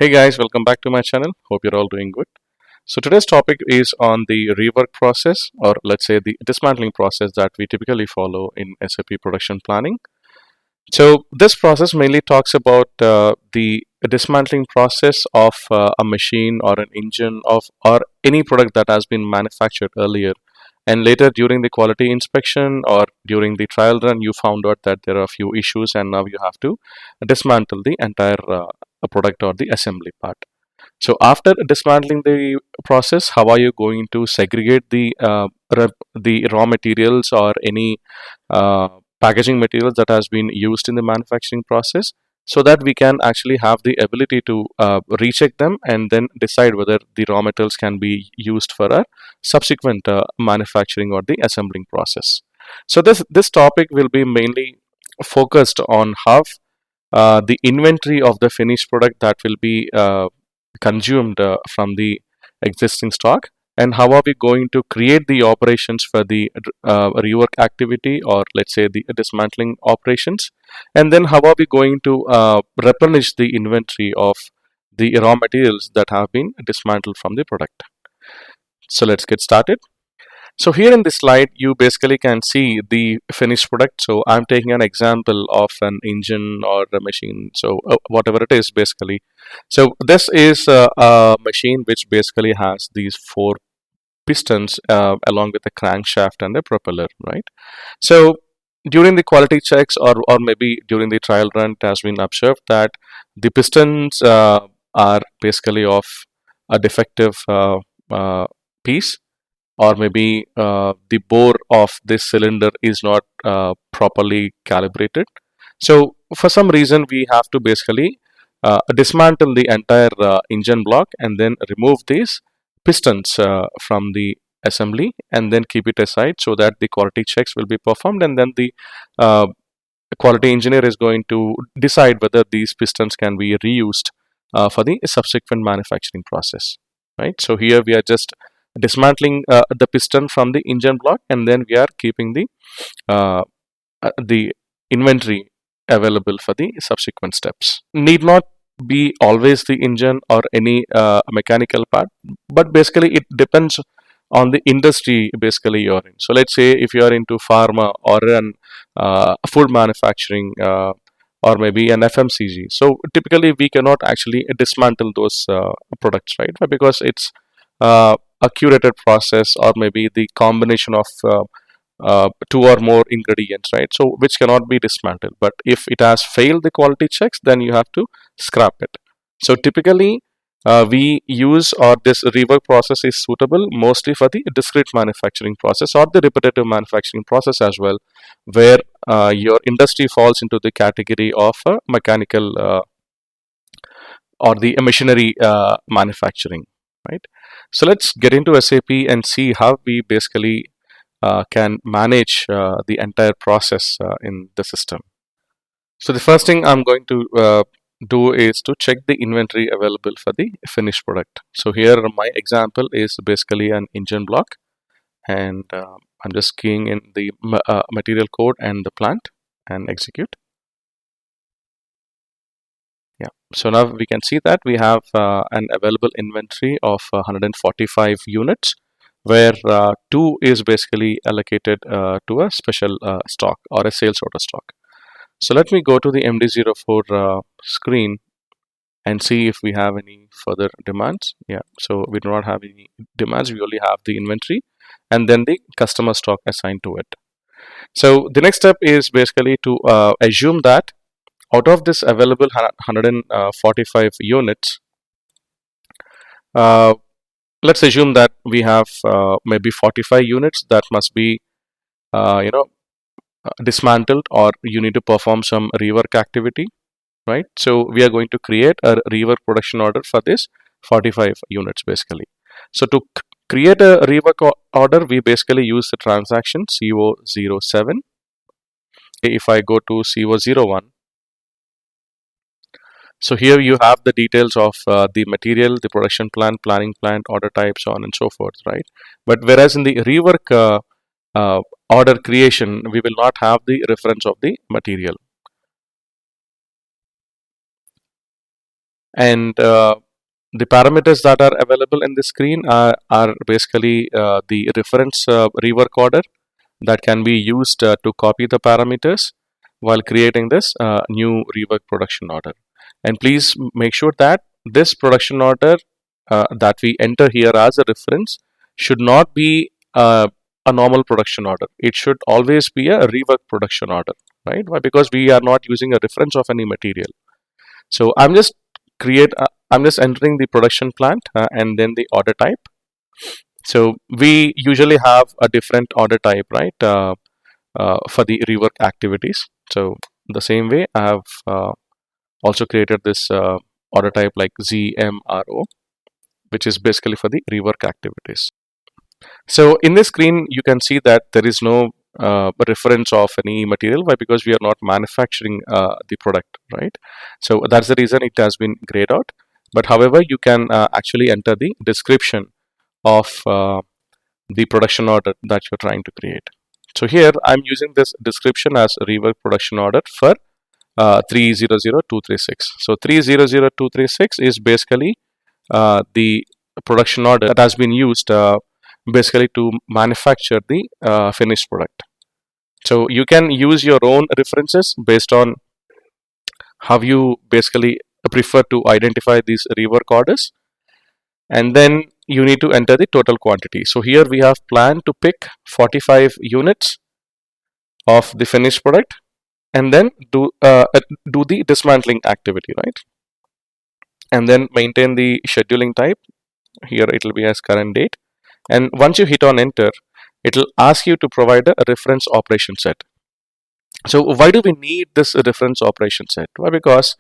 Hey guys, welcome back to my channel. Hope you're all doing good. So today's topic is on the rework process, or let's say the dismantling process that we typically follow in SAP production planning. So this process mainly talks about the dismantling process of a machine or an engine of or any product that has been manufactured earlier, and later during the quality inspection or during the trial run you found out that there are a few issues and now you have to dismantle the entire product or the assembly part. So after dismantling the process, how are you going to segregate the raw materials or any packaging materials that has been used in the manufacturing process, so that we can actually have the ability to recheck them and then decide whether the raw materials can be used for a subsequent manufacturing or the assembling process. So this topic will be mainly focused on how the inventory of the finished product that will be consumed from the existing stock, and how are we going to create the operations for the rework activity, or let's say the dismantling operations, and then how are we going to replenish the inventory of the raw materials that have been dismantled from the product. So let's get started. So here in this slide, you basically can see the finished product. So I'm taking an example of an engine or a machine. So whatever it is, basically. So this is a machine which basically has these four pistons along with the crankshaft and the propeller, right? So during the quality checks or maybe during the trial run, it has been observed that the pistons are basically of a defective piece, or maybe the bore of this cylinder is not properly calibrated. So for some reason we have to basically dismantle the entire engine block and then remove these pistons from the assembly and then keep it aside so that the quality checks will be performed, and then the uh, quality engineer is going to decide whether these pistons can be reused for the subsequent manufacturing process, right? So here we are just dismantling the piston from the engine block, and then we are keeping uh, the inventory available for the subsequent steps. Need not be always the engine or any mechanical part, but basically it depends on the industry basically you're in. So let's say if you are into pharma or an food manufacturing, or maybe an FMCG. So typically we cannot actually dismantle those products, right? Because it's a curated process, or maybe the combination of two or more ingredients, right? So which cannot be dismantled. But if it has failed the quality checks, then you have to scrap it. So typically we use, or this rework process is suitable mostly for the discrete manufacturing process or the repetitive manufacturing process as well, where your industry falls into the category of mechanical or the machinery manufacturing, right? So let's get into SAP and see how we basically can manage the entire process in the system. So the first thing I'm going to do is to check the inventory available for the finished product. So here my example is basically an engine block, and I'm just keying in the material code and the plant and execute. Yeah, so now we can see that we have an available inventory of 145 units, where 2 is basically allocated to a special stock or a sales order stock. So let me go to the MD04 screen and see if we have any further demands. Yeah, so we do not have any demands, we only have the inventory and then the customer stock assigned to it. So the next step is basically to assume that out of this available 145 units, uh, let's assume that we have maybe 45 units that must be uh, you know dismantled, or you need to perform some rework activity, right? So we are going to create a rework production order for this 45 units basically. So to create a rework order, we basically use the transaction CO07. If I go to CO01, so here you have the details of the material, the production plan, planning plan, order type, so on and so forth, right? But whereas in the rework uh, order creation, we will not have the reference of the material. And the parameters that are available in the screen are basically the reference rework order that can be used to copy the parameters while creating this new rework production order. And please make sure that this production order that we enter here as a reference should not be a normal production order. It should always be a rework production order, right? Why? Because we are not using a reference of any material. So I'm just entering the production plant and then the order type. So we usually have a different order type, right, for the rework activities. So the same way, I have also created this order type like ZMRO, which is basically for the rework activities. So in this screen, you can see that there is no reference of any material. Why? Because we are not manufacturing the product, right? So that's the reason it has been grayed out. But however, you can actually enter the description of the production order that you're trying to create. So here I'm using this description as rework production order for 300236. So 300236 is basically the production order that has been used basically to manufacture the finished product. So you can use your own references based on how you basically prefer to identify these rework orders, and then you need to enter the total quantity. So here we have planned to pick 45 units of the finished product and then do the dismantling activity, right? And then maintain the scheduling type. Here it will be as current date. And once you hit on enter, it will ask you to provide a reference operation set. So why do we need this reference operation set? Why? Because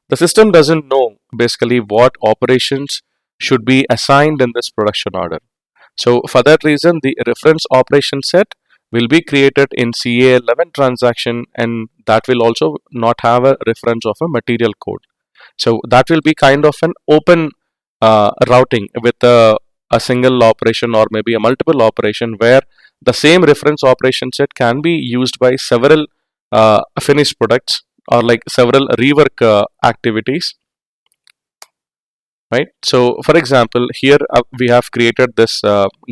the system doesn't know basically what operations should be assigned in this production order. So for that reason, the reference operation set will be created in CA11 transaction, and that will also not have a reference of a material code. So that will be kind of an open routing with a single operation or maybe a multiple operation, where the same reference operation set can be used by several finished products or like several rework activities, right? So for example, here we have created this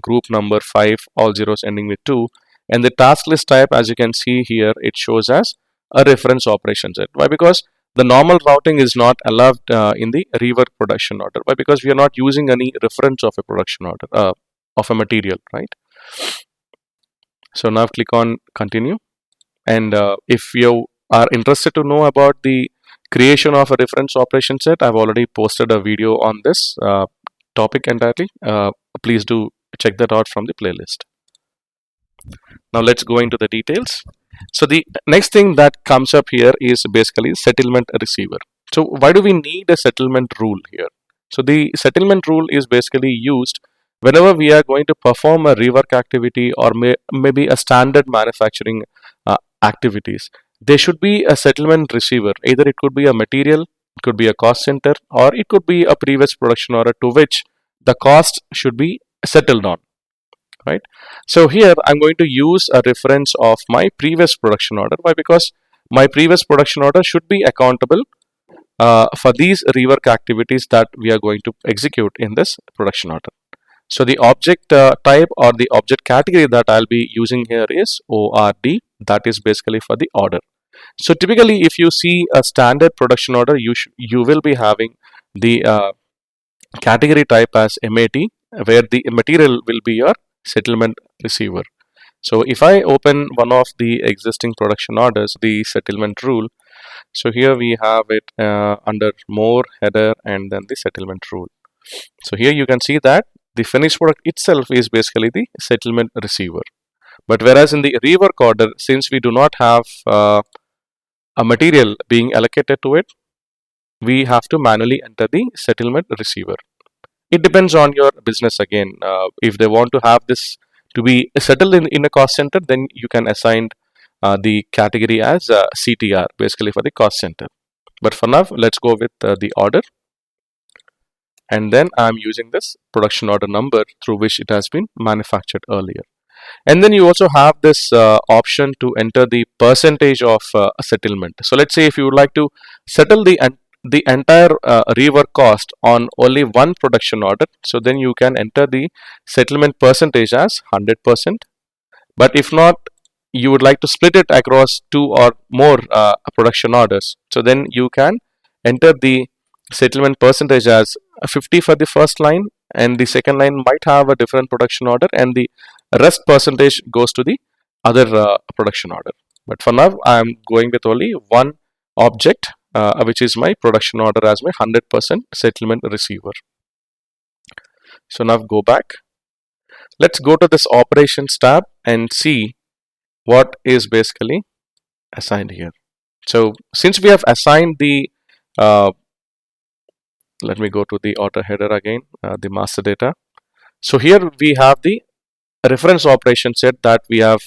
group number 5, all zeros ending with 2, and the task list type, as you can see here, it shows as a reference operation set. Why? Because the normal routing is not allowed in the rework production order. Why? Because we are not using any reference of a production order of a material, right? So now click on continue, and if you are interested to know about the creation of a reference operation set, I've already posted a video on this topic entirely. Please do check that out from the playlist. Now let's go into the details. So the next thing that comes up here is basically settlement receiver. So why do we need a settlement rule here? So the settlement rule is basically used whenever we are going to perform a rework activity or maybe a standard manufacturing activities. There should be a settlement receiver. Either it could be a material, it could be a cost center, or it could be a previous production order to which the cost should be settled on, right? So here I'm going to use a reference of my previous production order. Why? Because my previous production order should be accountable for these rework activities that we are going to execute in this production order. So the object type or the object category that I'll be using here is ORD. That is basically for the order. So typically, if you see a standard production order, you will be having the category type as MAT, where the material will be your settlement receiver. So if I open one of the existing production orders, the settlement rule, so here we have it under more header and then the settlement rule. So here you can see that the finished product itself is basically the settlement receiver. But whereas in the rework order, since we do not have a material being allocated to it, we have to manually enter the settlement receiver. It depends on your business again. If they want to have this to be settled in a cost center, then you can assign the category as CTR, basically for the cost center. But for now, let's go with the order. And then I'm using this production order number through which it has been manufactured earlier. And then you also have this option to enter the percentage of settlement. So let's say if you would like to settle the the entire rework cost on only one production order, so then you can enter the settlement percentage as 100%. But if not, you would like to split it across two or more production orders, so then you can enter the settlement percentage as 50 for the first line, and the second line might have a different production order, and the rest percentage goes to the other production order. But for now, I am going with only one object, which is my production order as my 100% settlement receiver. So now go back. Let's go to this operations tab and see what is basically assigned here. So since we have assigned the let me go to the auto header again, the master data. So here we have the reference operation set that we have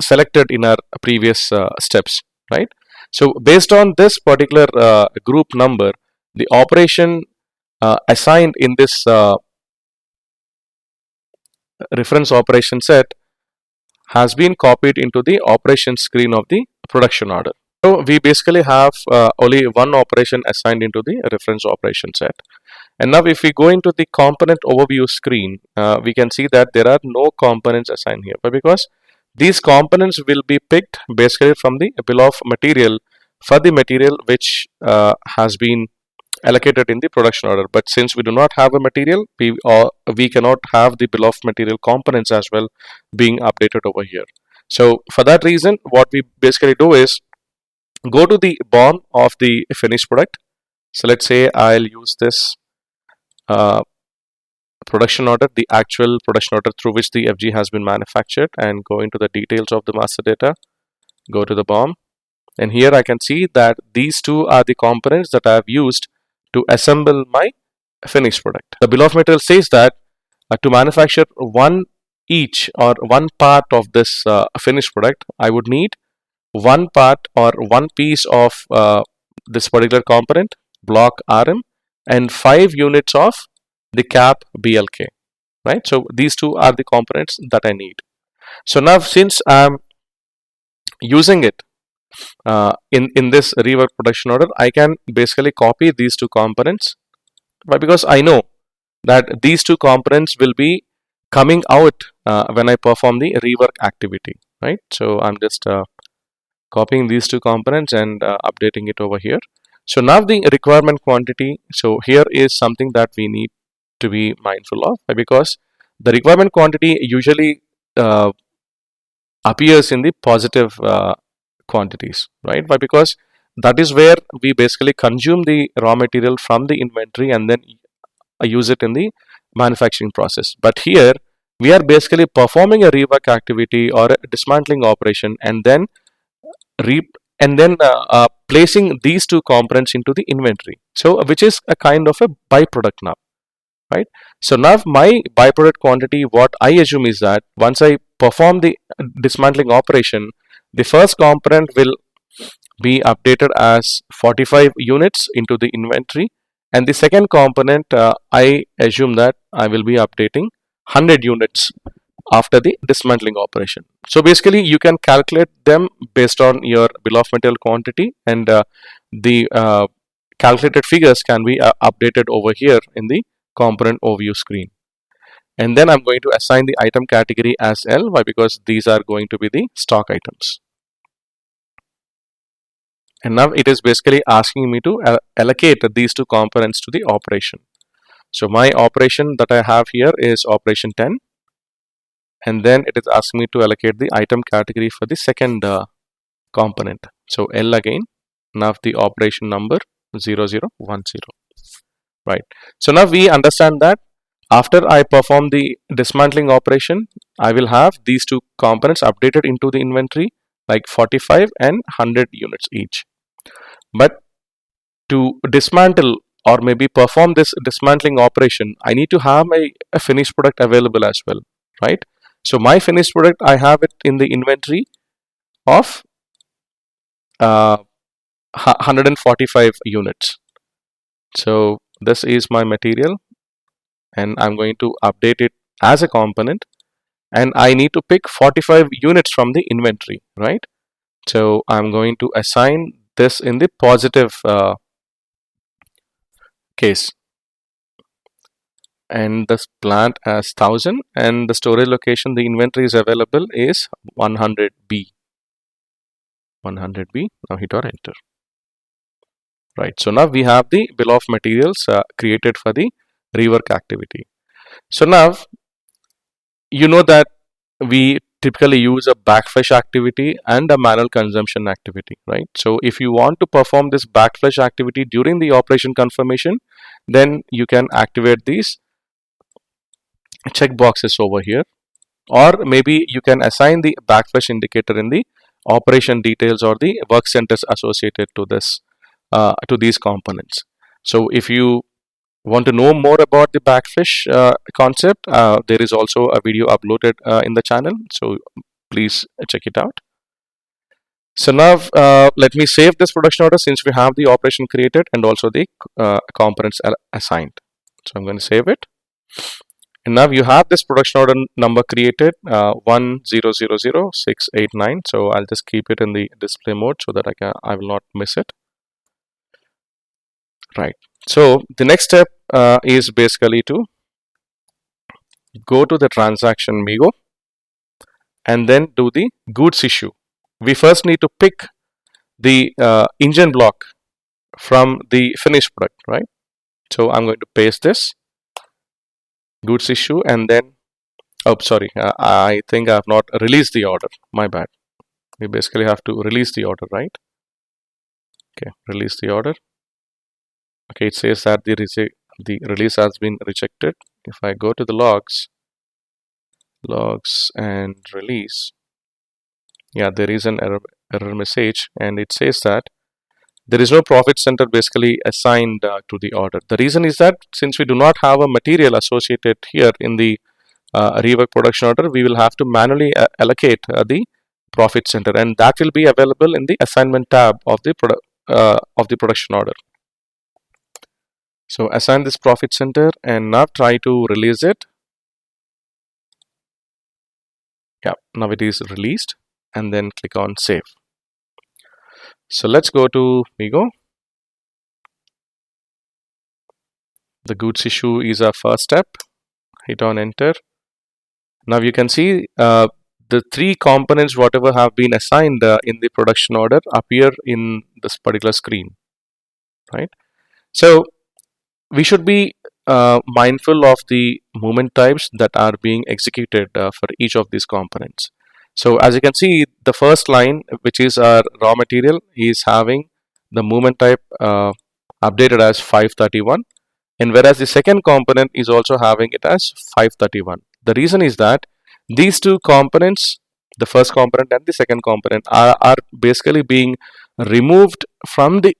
selected in our previous steps, right? So based on this particular group number, the operation assigned in this reference operation set has been copied into the operation screen of the production order. So we basically have only one operation assigned into the reference operation set. And now if we go into the component overview screen, we can see that there are no components assigned here, but because these components will be picked basically from the bill of material for the material which has been allocated in the production order. But since we do not have a material, we cannot have the bill of material components as well being updated over here. So for that reason, what we basically do is go to the BOM of the finished product. So let's say I'll use this production order, the actual production order through which the FG has been manufactured, and go into the details of the master data, go to the BOM, and here I can see that these two are the components that I have used to assemble my finished product. The bill of material says that to manufacture one each or one part of this finished product, I would need one part or one piece of this particular component, block RM, and 5 units of the cap BLK, right? So these two are the components that I need. So now since I'm using it in this rework production order, I can basically copy these two components, but because I know that these two components will be coming out when I perform the rework activity, right? So I'm just copying these two components and updating it over here. So now the requirement quantity, so here is something that we need to be mindful of, because the requirement quantity usually appears in the positive quantities, right? But because that is where we basically consume the raw material from the inventory and then use it in the manufacturing process. But here we are basically performing a rework activity or a dismantling operation, and then placing these two components into the inventory, so which is a kind of a byproduct now, right? So now my byproduct quantity, what I assume is that once I perform the dismantling operation, the first component will be updated as 45 units into the inventory, and the second component I assume that I will be updating 100 units after the dismantling operation. So basically you can calculate them based on your bill of material quantity, and the calculated figures can be updated over here in the component overview screen. And then I'm going to assign the item category as L. Why? Because these are going to be the stock items. And now it is basically asking me to allocate these two components to the operation. So my operation that I have here is operation 10, and then it is asking me to allocate the item category for the second component. So L again, now the operation number 0010, right? So now we understand that after I perform the dismantling operation, I will have these two components updated into the inventory, like 45 and 100 units each. But to dismantle or maybe perform this dismantling operation, I need to have a finished product available as well, right? So my finished product, I have it in the inventory of 145 units. So this is my material, and I'm going to update it as a component, and I need to pick 45 units from the inventory, right? So I'm going to assign this in the positive case, and the plant as 1000, and the storage location, the inventory is available is 100B. 100B. Now hit or enter. Right. So now we have the bill of materials created for the rework activity. So now you know that we typically use a backfetch activity and a manual consumption activity, right? So if you want to perform this backfetch activity during the operation confirmation, then you can activate these check boxes over here, or maybe you can assign the backfetch indicator in the operation details or the work centers associated to this to these components. So if you want to know more about the backfish concept, there is also a video uploaded in the channel, so please check it out. So now let me save this production order since we have the operation created and also the components are assigned. So I'm going to save it, and now you have this production order number created 1000689. So I'll just keep it in the display mode so that I will not miss it. Right. So the next step is basically to go to the transaction Migo and then do the goods issue. We first need to pick the engine block from the finished product, right? So I'm going to paste this goods issue, and then I think I have not released the order. My bad. We basically have to release the order, right? Okay, release the order. Okay, it says that the release has been rejected. If I go to the logs and release, yeah, there is an error message, and it says that there is no profit center basically assigned to the order. The reason is that since we do not have a material associated here in the rework production order, we will have to manually allocate the profit center, and that will be available in the assignment tab of the production order. So assign this profit center and now try to release it. Yeah, now it is released, and then click on save. So let's go to Migo. The goods issue is our first step. Hit on enter. Now you can see the three components whatever have been assigned in the production order appear in this particular screen, right? So we should be mindful of the movement types that are being executed for each of these components. So as you can see, the first line, which is our raw material, is having the movement type updated as 531, and whereas the second component is also having it as 531. The reason is that these two components, the first component and the second component, are basically being removed from the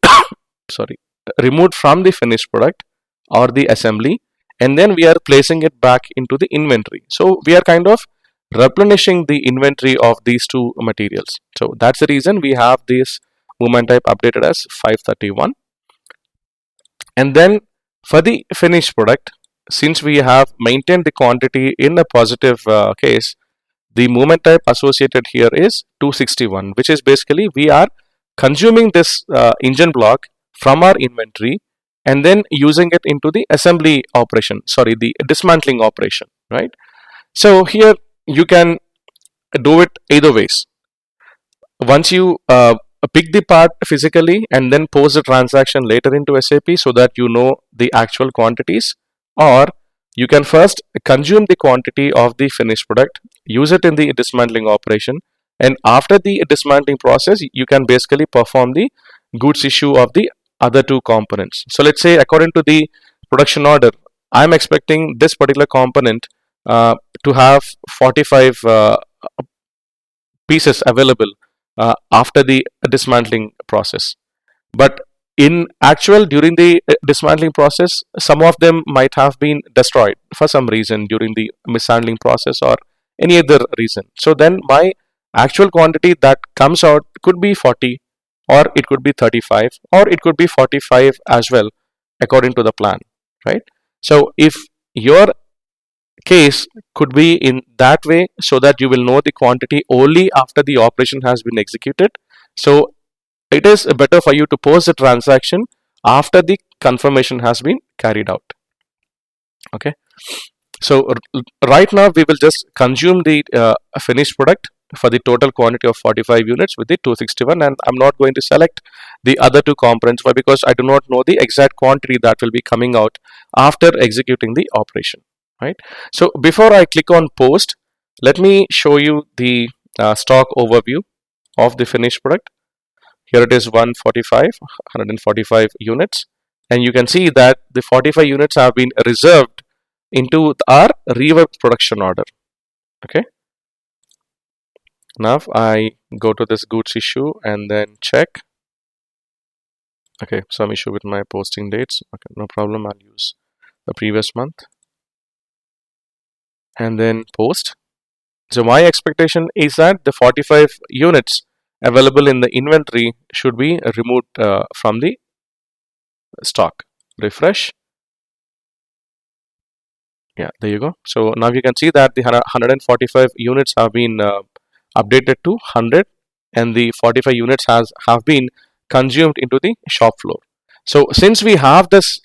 removed from the finished product or the assembly, and then we are placing it back into the inventory. So we are kind of replenishing the inventory of these two materials. So that's the reason we have this movement type updated as 531. And then for the finished product, since we have maintained the quantity in a positive case, the movement type associated here is 261, which is basically we are consuming this engine block from our inventory and then using it into the assembly operation, the dismantling operation, right? So here you can do it either ways. Once you pick the part physically and then post the transaction later into SAP so that you know the actual quantities, or you can first consume the quantity of the finished product, use it in the dismantling operation, and after the dismantling process you can basically perform the goods issue of the other two components. So let's say according to the production order, I'm expecting this particular component to have 45 pieces available after the dismantling process. But in actual, during the dismantling process, some of them might have been destroyed for some reason during the mishandling process or any other reason. So then my actual quantity that comes out could be 40, or it could be 35, or it could be 45 as well according to the plan, right? So if your case could be in that way, so that you will know the quantity only after the operation has been executed. So it is better for you to post the transaction after the confirmation has been carried out. Okay, so right now we will just consume the finished product for the total quantity of 45 units with the 261, and I'm not going to select the other two components. Why? Because I do not know the exact quantity that will be coming out after executing the operation, right? So before I click on post, let me show you the stock overview of the finished product. Here it is 145 units, and you can see that the 45 units have been reserved into our rework production order. Okay, now I go to this goods issue and then check. Okay, some issue with my posting dates. Okay, no problem, I'll use the previous month and then post. So my expectation is that the 45 units available in the inventory should be removed from the stock. Refresh. Yeah, there you go. So now you can see that the 145 units have been updated to 100, and the 45 units have been consumed into the shop floor. So since we have this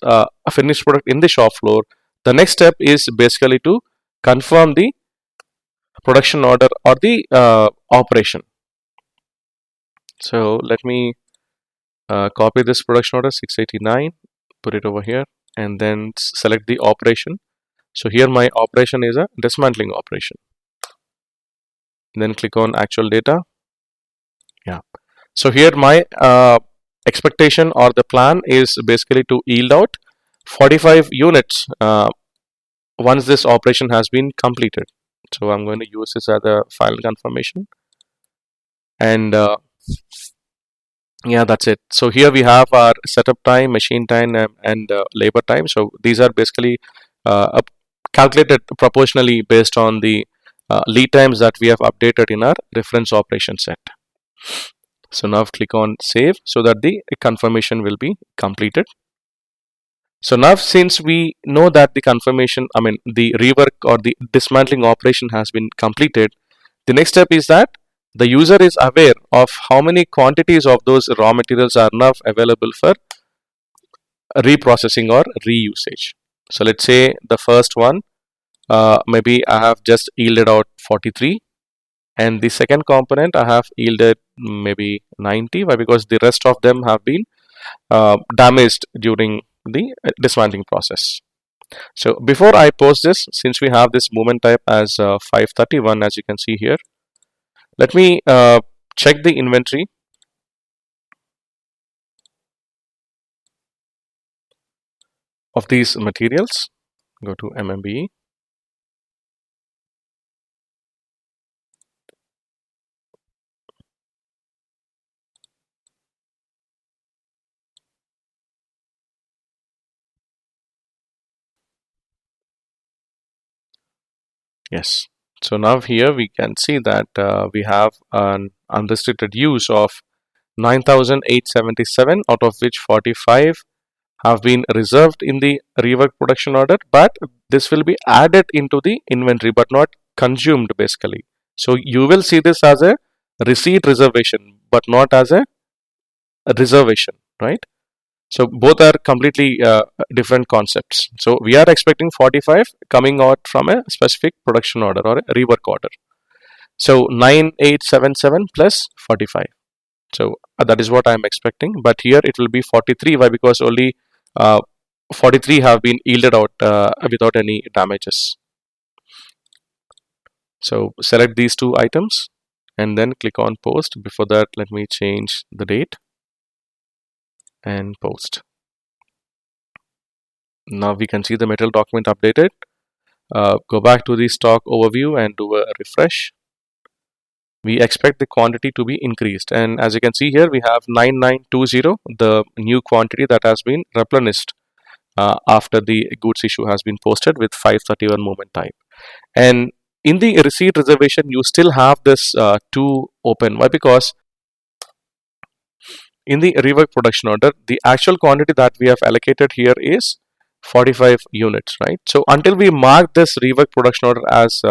finished product in the shop floor, the next step is basically to confirm the production order or the operation. So let me copy this production order 689, put it over here, and then select the operation. So here my operation is a dismantling operation. Then click on actual data. Yeah. So here my expectation or the plan is basically to yield out 45 units once this operation has been completed. So I'm going to use this as a final confirmation, and yeah, that's it. So here we have our setup time, machine time, and labor time. So these are basically calculated proportionally based on the lead times that we have updated in our reference operation set. So now click on save so that the confirmation will be completed. So now since we know that the confirmation, the rework or the dismantling operation has been completed, the next step is that the user is aware of how many quantities of those raw materials are now available for reprocessing or reusage. So let's say the first one, maybe I have just yielded out 43, and the second component I have yielded maybe 90. Why? Because the rest of them have been damaged during the dismantling process. So before I post this, since we have this movement type as 531, as you can see here, let me check the inventory of these materials. Go to MMBE. Yes. So now here we can see that we have an unrestricted use of 9,877, out of which 45 have been reserved in the rework production order, but this will be added into the inventory but not consumed basically. So you will see this as a receipt reservation but not as a reservation, right? So both are completely different concepts. So we are expecting 45 coming out from a specific production order or a rework order. So 9877 plus 45. So that is what I am expecting. But here it will be 43. Why? Because only 43 have been yielded out without any damages. So select these two items and then click on post. Before that, let me change the date and post. Now we can see the material document updated. Go back to the stock overview and do a refresh. We expect the quantity to be increased, and as you can see here we have 9920, the new quantity that has been replenished after the goods issue has been posted with 531 movement type. And in the receipt reservation you still have this 2 open. Why? Because in the rework production order the actual quantity that we have allocated here is 45 units, right? So until we mark this rework production order as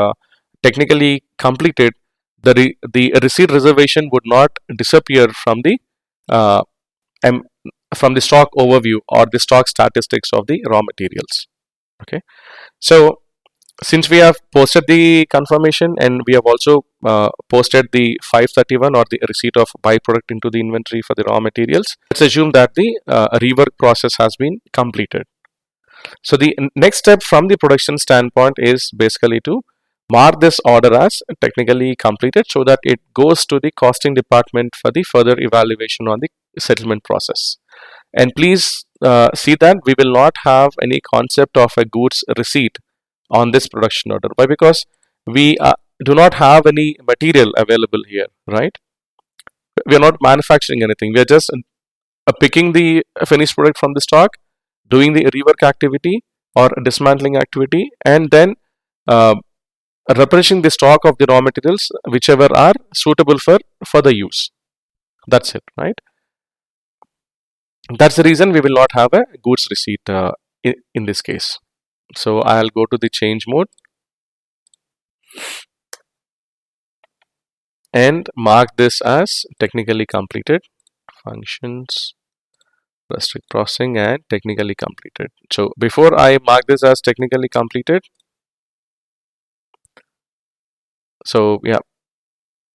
technically completed, the receipt reservation would not disappear from the from the stock overview or the stock statistics of the raw materials. Okay, so since we have posted the confirmation and we have also posted the 531 or the receipt of byproduct into the inventory for the raw materials, let's assume that the rework process has been completed. So the next step from the production standpoint is basically to mark this order as technically completed so that it goes to the costing department for the further evaluation on the settlement process. And please see that we will not have any concept of a goods receipt on this production order. Why? Because we do not have any material available here, right? We are not manufacturing anything. We are just picking the finished product from the stock, doing the rework activity or dismantling activity, and then uh, replenishing the stock of the raw materials whichever are suitable for further use. That's it, right? That's the reason we will not have a goods receipt in this case. So I'll go to the change mode and mark this as technically completed. Functions, restrict processing, and technically completed. So before I mark this as technically completed, so yeah,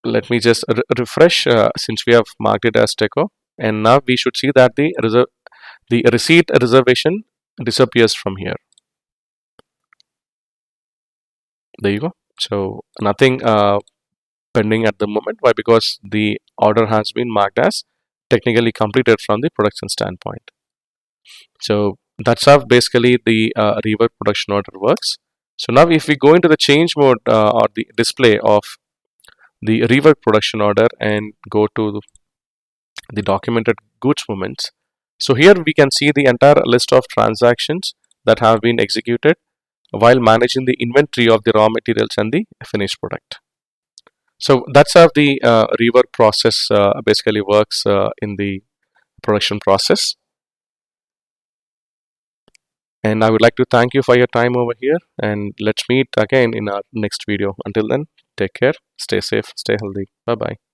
let me just refresh since we have marked it as techo, and now we should see that the receipt reservation disappears from here. There you go. So nothing pending at the moment. Why? Because the order has been marked as technically completed from the production standpoint. So that's how basically the rework production order works. So now if we go into the change mode or the display of the rework production order and go to the documented goods movements. So here we can see the entire list of transactions that have been executed while managing the inventory of the raw materials and the finished product. So that's how the rework process basically works in the production process. And I would like to thank you for your time over here, and let's meet again in our next video. Until then, take care, stay safe, stay healthy. Bye bye.